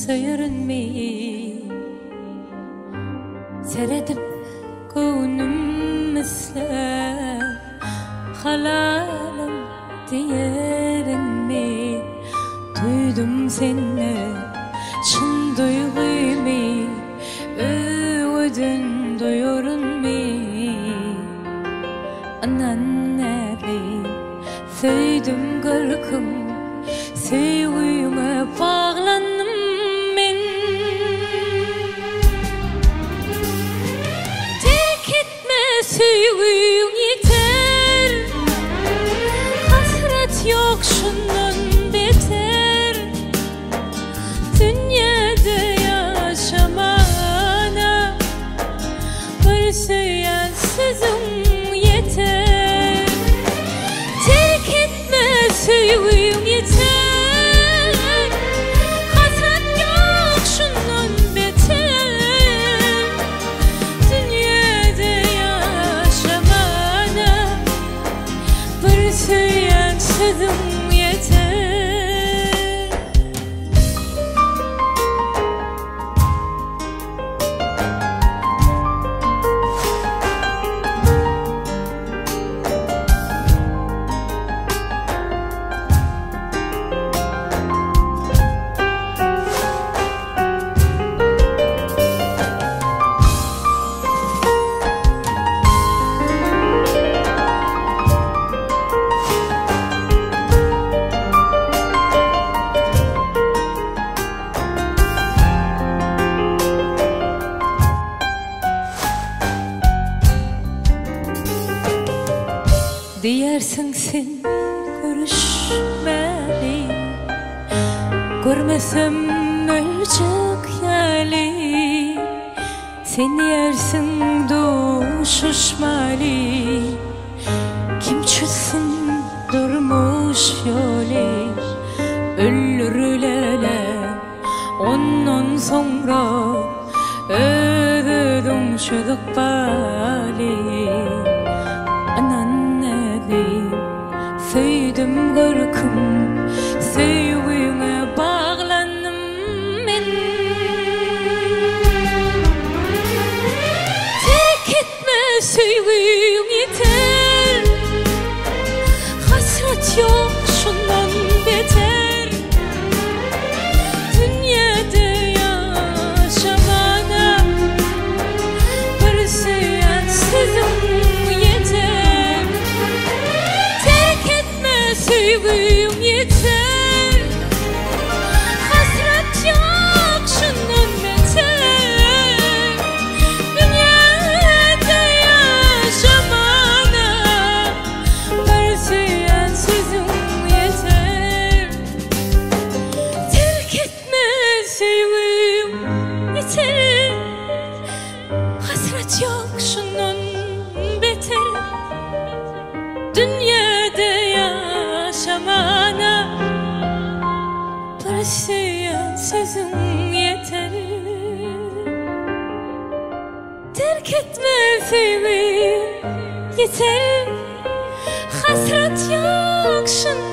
seyirmeyi Seredip gönlüm misle halalım diyerinmi Duydum seni çın duyguymi öğüdün duyurunmi Anannerim söydüm gırkım sevgime bağlandım men Terk etme sevgim yeter Hasret yok şundan beter Dünyada yaşamana bir sensizim yeter Terk etme sevgim yeter Sözüm yeter Diyersin sen görüşmeli Görmesem ölecek yali Sen yersin düşüşmeli Kim çözsün durmuş yolu Öldürülele ondan sonra ödüm çözük bali Söydüm gırkım sevgime bağlandım men Terk etme sevgim yeter Hasret yok şundan beter Dünyada yaşamana bir sensizim yeter Sevgim yeter Hasret yok şundan beter Dünyada yaşamana bir sensizim yeter Terk etme sevgim yeter Hasret yok şundan beter Dünyada yaşamana bir sensizim yeter Terk etme sevgim yeter Hasret yok şundan